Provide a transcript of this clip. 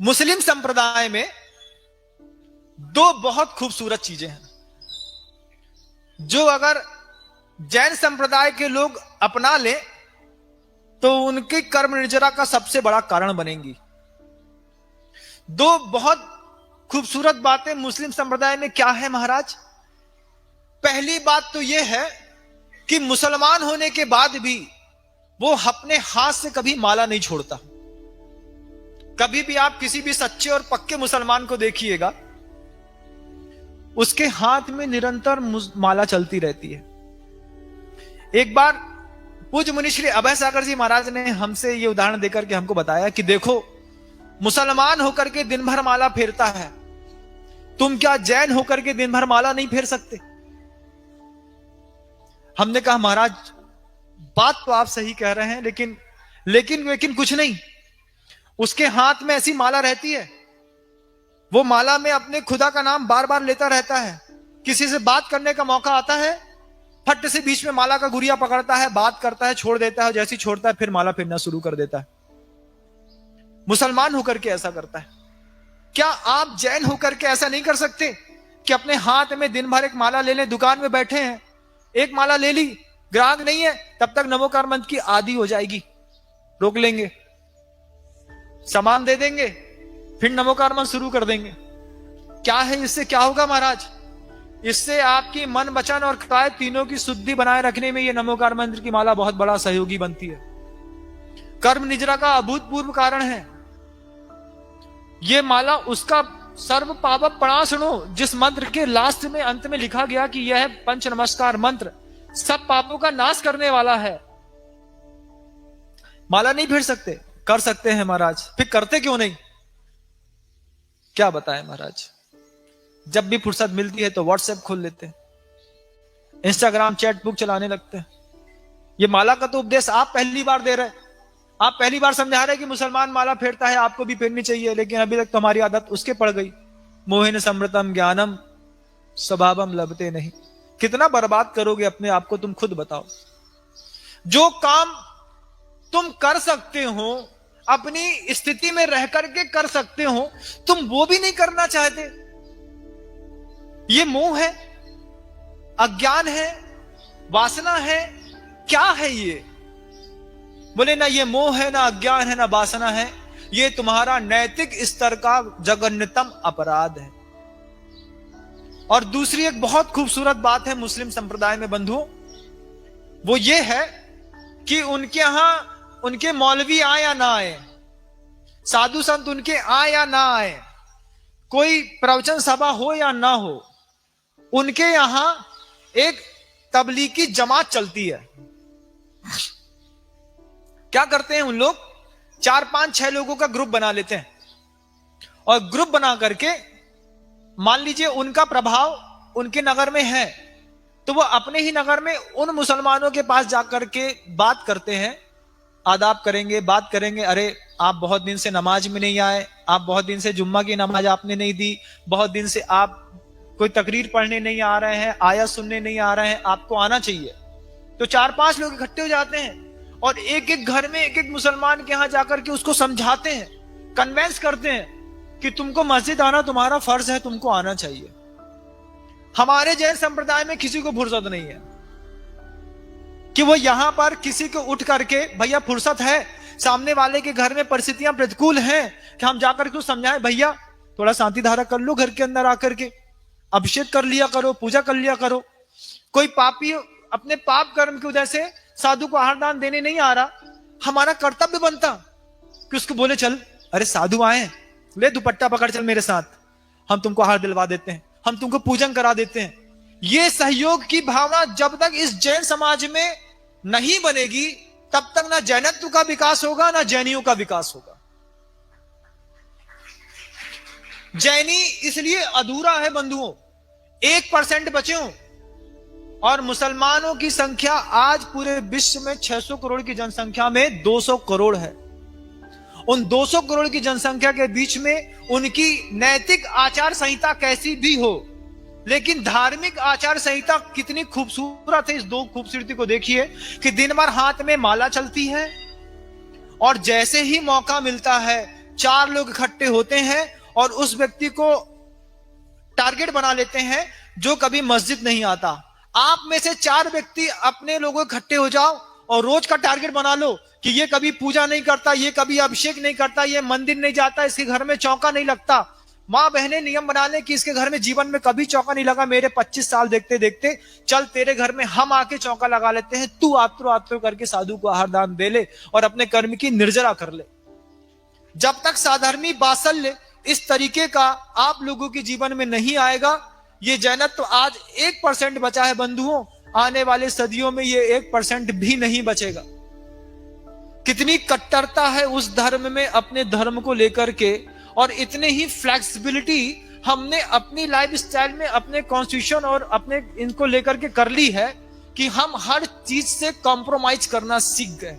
मुस्लिम संप्रदाय में दो बहुत खूबसूरत चीजें हैं जो अगर जैन संप्रदाय के लोग अपना ले तो उनके कर्म निर्जरा का सबसे बड़ा कारण बनेंगी। दो बहुत खूबसूरत बातें मुस्लिम संप्रदाय में क्या है महाराज? पहली बात तो यह है कि मुसलमान होने के बाद भी वो अपने हाथ से कभी माला नहीं छोड़ता। कभी भी आप किसी भी सच्चे और पक्के मुसलमान को देखिएगा, उसके हाथ में निरंतर माला चलती रहती है। एक बार पूज्य मुनि श्री अभय सागर जी महाराज ने हमसे यह उदाहरण देकर के हमको बताया कि देखो, मुसलमान होकर के दिन भर माला फेरता है, तुम क्या जैन होकर के दिन भर माला नहीं फेर सकते? हमने कहा महाराज बात तो आप सही कह रहे हैं, लेकिन कुछ नहीं। उसके हाथ में ऐसी माला रहती है, वो माला में अपने खुदा का नाम बार बार लेता रहता है। किसी से बात करने का मौका आता है, फट से बीच में माला का गुरिया पकड़ता है, बात करता है, छोड़ देता है, जैसे ही छोड़ता है फिर माला फेरना शुरू कर देता है। मुसलमान होकर के ऐसा करता है। क्या आप जैन होकर के ऐसा नहीं कर सकते कि अपने हाथ में दिन भर एक माला ले लें? दुकान में बैठे हैं, एक माला ले ली, ग्राहक नहीं है, तब तक नमोकार मंत्र की आदि हो जाएगी, रोक लेंगे, सामान दे देंगे, फिर नमोकार मंत्र शुरू कर देंगे। क्या है इससे क्या होगा महाराज? इससे आपकी मन वचन और काया तीनों की शुद्धि बनाए रखने में यह नमोकार मंत्र की माला बहुत बड़ा सहयोगी बनती है। कर्म निजरा का अभूतपूर्व कारण है यह माला। उसका सर्व पाप प्रणाशनो, जिस मंत्र के लास्ट में अंत में लिखा गया कि यह पंच नमस्कार मंत्र सब पापों का नाश करने वाला है। माला नहीं फेर सकते? कर सकते हैं महाराज। फिर करते क्यों नहीं? क्या बताएं महाराज, जब भी फुर्सत मिलती है तो व्हाट्सएप खोल लेते हैं, इंस्टाग्राम चैट बुक चलाने लगते हैं। ये माला का तो उपदेश आप पहली बार दे रहे हैं, आप पहली बार समझा रहे कि मुसलमान माला फेरता है, आपको भी फेरनी चाहिए, लेकिन अभी तक तो हमारी आदत उसके पड़ गई। मोहिन समृतम ज्ञानम स्वभावम लभते नहीं। कितना बर्बाद करोगे अपने आप को, तुम खुद बताओ। जो काम तुम कर सकते हो, अपनी स्थिति में रह करके कर सकते हो, तुम वो भी नहीं करना चाहते। ये मोह है, अज्ञान है, वासना है, क्या है ये? बोले ना ये मोह है, ना अज्ञान है, ना वासना है, ये तुम्हारा नैतिक स्तर का जघन्यतम अपराध है। और दूसरी एक बहुत खूबसूरत बात है मुस्लिम संप्रदाय में बंधुओं, वो ये है कि उनके यहां उनके मौलवी आए या ना आए, साधु संत उनके आए या ना आए, कोई प्रवचन सभा हो या ना हो, उनके यहां एक तबलीगी जमात चलती है। क्या करते हैं उन लोग? 4, 5, 6 लोगों का ग्रुप बना लेते हैं और ग्रुप बना करके, मान लीजिए उनका प्रभाव उनके नगर में है, तो वो अपने ही नगर में उन मुसलमानों के पास जाकर के बात करते हैं, आदाब करेंगे, बात करेंगे। अरे आप बहुत दिन से नमाज में नहीं आए, आप बहुत दिन से जुम्मा की नमाज आपने नहीं दी, बहुत दिन से आप कोई तकरीर पढ़ने नहीं आ रहे हैं, आयत सुनने नहीं आ रहे हैं, आपको आना चाहिए। तो 4-5 लोग इकट्ठे हो जाते हैं और एक एक घर में एक एक मुसलमान के यहां जाकर के उसको समझाते हैं, कन्वेंस करते हैं कि तुमको मस्जिद आना तुम्हारा फर्ज है, तुमको आना चाहिए। हमारे जैन संप्रदाय में किसी को फुर्सत नहीं है कि वो यहां पर किसी को उठ करके, भैया फुर्सत है, सामने वाले के घर में परिस्थितियां प्रतिकूल हैं कि हम जाकर के समझाएं, भैया थोड़ा शांति धारा कर लो, घर के अंदर आकर के अभिषेक कर लिया करो, पूजा कर लिया करो। कोई पापी अपने पाप कर्म की वजह से साधु को आहार दान देने नहीं आ रहा, हमारा कर्तव्य बनता कि उसको बोले, चल अरे साधु आए, ले दुपट्टा पकड़, चल मेरे साथ, हम तुमको आहार दिलवा देते हैं, हम तुमको पूजन करा देते हैं। ये सहयोग की भावना जब तक इस जैन समाज में नहीं बनेगी, तब तक ना जैनत्व का विकास होगा, ना जैनियों का विकास होगा। जैनी इसलिए अधूरा है बंधुओं, 1% बचे हो, और मुसलमानों की संख्या आज पूरे विश्व में 600 करोड़ की जनसंख्या में 200 करोड़ है। उन 200 करोड़ की जनसंख्या के बीच में उनकी नैतिक आचार संहिता कैसी भी हो, लेकिन धार्मिक आचार संहिता कितनी खूबसूरत है। इस दो खूबसूरती को देखिए कि दिन भर हाथ में माला चलती है और जैसे ही मौका मिलता है 4 लोग इकट्ठे होते हैं और उस व्यक्ति को टारगेट बना लेते हैं जो कभी मस्जिद नहीं आता। आप में से 4 व्यक्ति अपने लोगों इकट्ठे हो जाओ और रोज का टारगेट बना लो कि ये कभी पूजा नहीं करता, ये कभी अभिषेक नहीं करता, ये मंदिर नहीं जाता, इसके घर में चौका नहीं लगता। माँ बहनें नियम बना लें कि इसके घर में जीवन में कभी चौका नहीं लगा, मेरे 25 साल देखते देखते, चल तेरे घर में हम आके चौका लगा लेते हैं, तू आत्रो आत्रो करके साधु को आहार दान दे ले और अपने कर्म की निर्जरा कर ले। जब तक साधर्मी बात्सल्य इस तरीके का आप लोगों के जीवन में नहीं आएगा, ये जैनत्व तो आज 1% बचा है बंधुओं, आने वाले सदियों में ये 1% भी नहीं बचेगा। कितनी कट्टरता है उस धर्म में अपने धर्म को लेकर के, और इतने ही फ्लेक्सिबिलिटी हमने अपनी लाइफ स्टाइल में अपने कॉन्स्टिट्यूशन और अपने इनको लेकर के कर ली है कि हम हर चीज से कॉम्प्रोमाइज करना सीख गए।